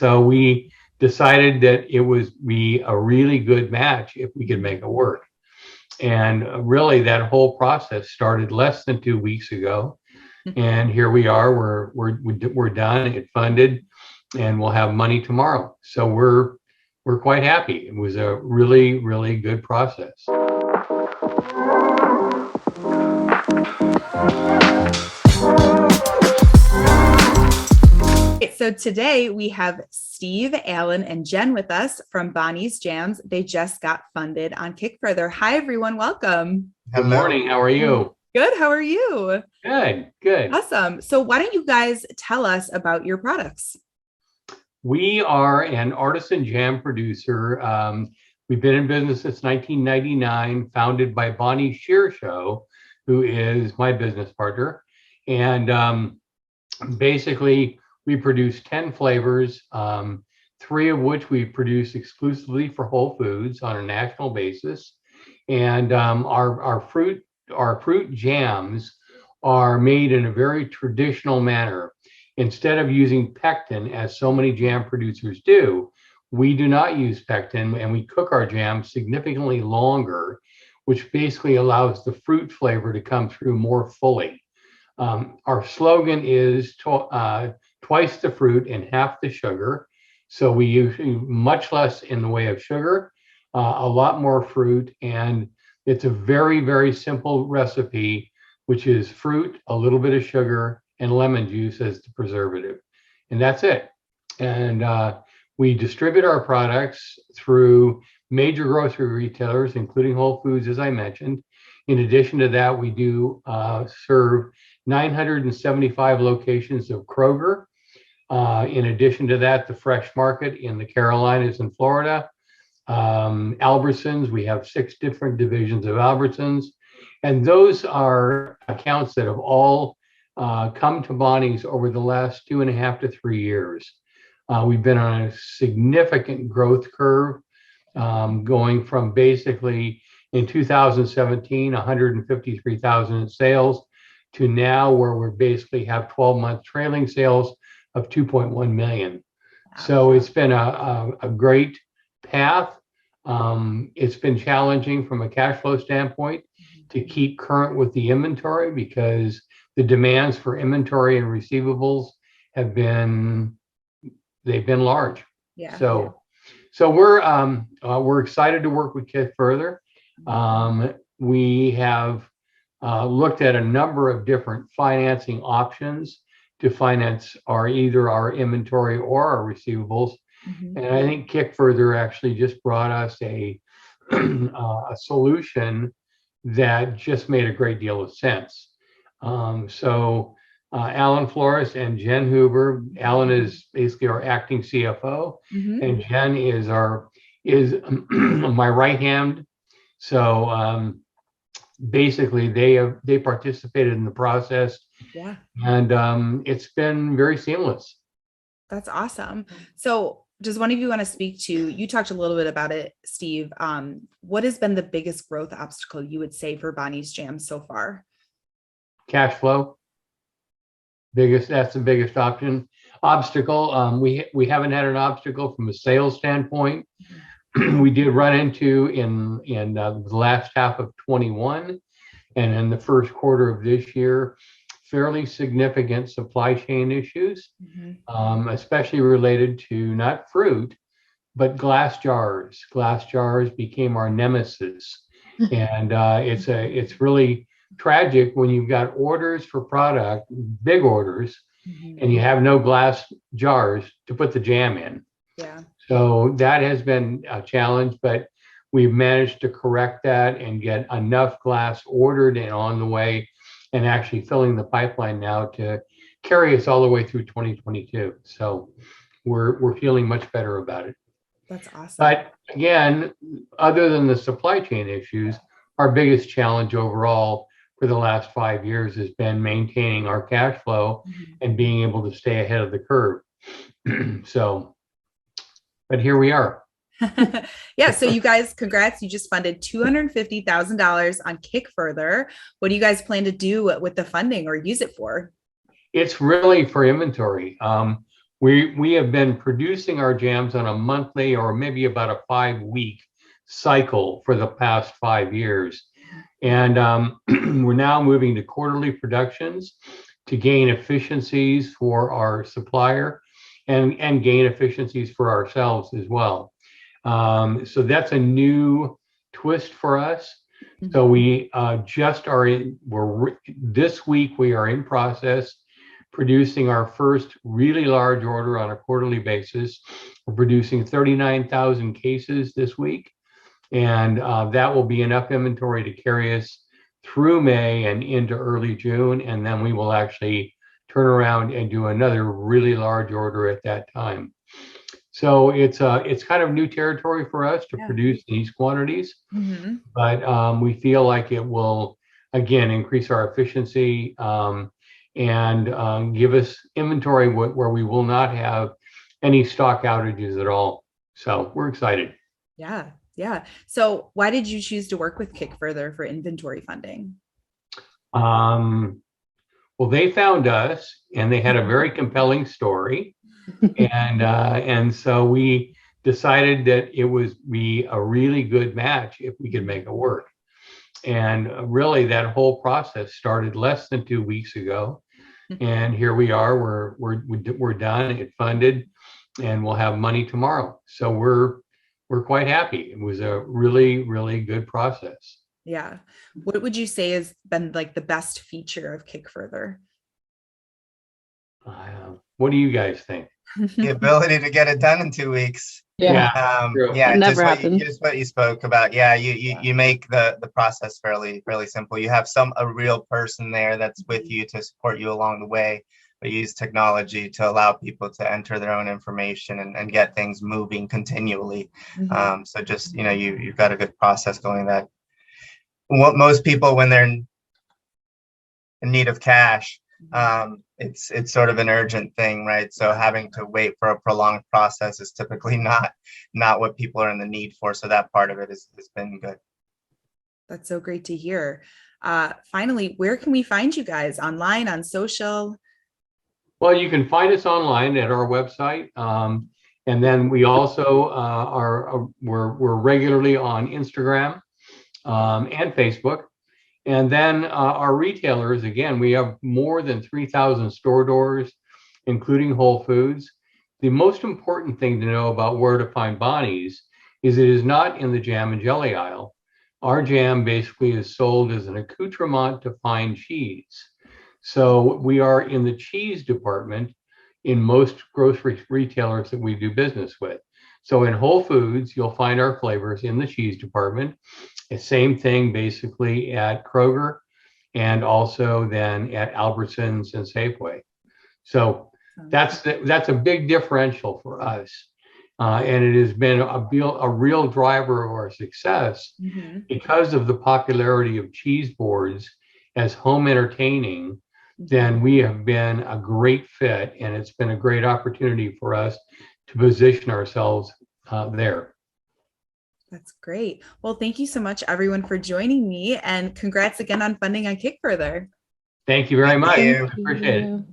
So we decided that it was be a really good match if we could make it work. And really, that whole process started less than 2 weeks ago. And here we are. We're done. It funded, and we'll have money tomorrow. So we're quite happy. It was a really, really good process. So today we have Steve, Allan, and Jen with us from Bonnie's Jams. They just got funded on Kickfurther. Hi, everyone. Welcome. Good morning. How are you? Good. How are you? Good, good. Awesome. So why don't you guys tell us about your products? We are an artisan jam producer. We've been in business since 1999, founded by Bonnie Shearshow, who is my business partner. And basically, we produce 10 flavors, 3 of which we produce exclusively for Whole Foods on a national basis. And our fruit jams are made in a very traditional manner. Instead of using pectin, as so many jam producers do, we do not use pectin, and we cook our jam significantly longer, which basically allows the fruit flavor to come through more fully. Our slogan is twice the fruit and half the sugar. So we use much less in the way of sugar, a lot more fruit, and it's a very, very simple recipe, which is fruit, a little bit of sugar, and lemon juice as the preservative. And that's it. And we distribute our products through major grocery retailers, including Whole Foods, as I mentioned. In addition to that, we do serve 975 locations of Kroger. In addition to that, the Fresh Market in the Carolinas and Florida. Albertsons, we have 6 different divisions of Albertsons. And those are accounts that have all come to Bonnie's over the last 2.5 to 3 years. We've been on a significant growth curve, going from basically in 2017, 153,000 in sales, to now where we basically have 12-month trailing sales of 2.1 million. Wow. So it's been a great path. It's been challenging from a cash flow standpoint to keep current with the inventory, because the demands for inventory and receivables they've been large. Yeah. So we're excited to work with Kickfurther. We have looked at a number of different financing options to finance either our inventory or our receivables. Mm-hmm. And I think Kickfurther actually just brought us a solution that just made a great deal of sense. Allan Flores and Jen Huber. Allan is basically our acting CFO, mm-hmm. and Jen is my right hand. So basically, they participated in the process. Yeah. And it's been very seamless. That's awesome. So does one of you want to speak to, you talked a little bit about it, Steve. What has been the biggest growth obstacle you would say for Bonnie's Jams so far? Cash flow. That's the biggest obstacle. We haven't had an obstacle from a sales standpoint. Mm-hmm. We did run into in the last half of 21 and in the first quarter of this year, fairly significant supply chain issues, mm-hmm. Especially related to not fruit, but glass jars. Glass jars became our nemesis. And it's really tragic when you've got orders for product, big orders, mm-hmm. and you have no glass jars to put the jam in. Yeah. So that has been a challenge, but we've managed to correct that and get enough glass ordered and on the way, and actually filling the pipeline now to carry us all the way through 2022. So we're feeling much better about it. That's awesome. But again, other than the supply chain issues, our biggest challenge overall for the last 5 years has been maintaining our cash flow, mm-hmm. and being able to stay ahead of the curve. But here we are. Yeah. So you guys, congrats. You just funded $250,000 on Kickfurther. What do you guys plan to do with the funding or use it for? It's really for inventory. We have been producing our jams on a monthly or maybe about a 5-week cycle for the past 5 years. And we're now moving to quarterly productions to gain efficiencies for our supplier and gain efficiencies for ourselves as well. So that's a new twist for us. So we just are in, this week we are in process producing our first really large order on a quarterly basis. We're producing 39,000 cases this week. And that will be enough inventory to carry us through May and into early June. And then we will actually turn around and do another really large order at that time. So it's kind of new territory for us to produce these quantities, but we feel like it will, again, increase our efficiency and give us inventory where we will not have any stock outages at all. So we're excited. Yeah. Yeah. So why did you choose to work with Kickfurther for inventory funding? Well, they found us and they had a very compelling story. And so we decided that it would be a really good match if we could make it work. And really that whole process started less than 2 weeks ago. And here we are, we're done, it's funded, and we'll have money tomorrow. So we're quite happy. It was a really, really good process. Yeah. What would you say has been like the best feature of Kickfurther? What do you guys think? The ability to get it done in 2 weeks. Yeah, That never just happened. just what you spoke about. Yeah, you make the process fairly simple. You have a real person there that's with you to support you along the way, but you use technology to allow people to enter their own information and get things moving continually. So just, you've got a good process going that what most people, when they're in need of cash, it's sort of an urgent thing, right? So having to wait for a prolonged process is typically not what people are in the need for. So that part of it has been good. That's so great to hear. Finally, where can we find you guys? Online, on social? Well, you can find us online at our website. And then we also we're regularly on Instagram and Facebook. And then our retailers, again, we have more than 3,000 store doors, including Whole Foods. The most important thing to know about where to find Bonnie's is it is not in the jam and jelly aisle. Our jam basically is sold as an accoutrement to fine cheese. So we are in the cheese department in most grocery retailers that we do business with. So in Whole Foods, you'll find our flavors in the cheese department. The same thing basically at Kroger and also then at Albertsons and Safeway. So that's a big differential for us. And it has been a real driver of our success because of the popularity of cheese boards as home entertaining. Then we have been a great fit, and it's been a great opportunity for us to position ourselves there. That's great. Well, thank you so much, everyone, for joining me, and congrats again on funding on Kickfurther. Thank you very much. Thank you. Appreciate it.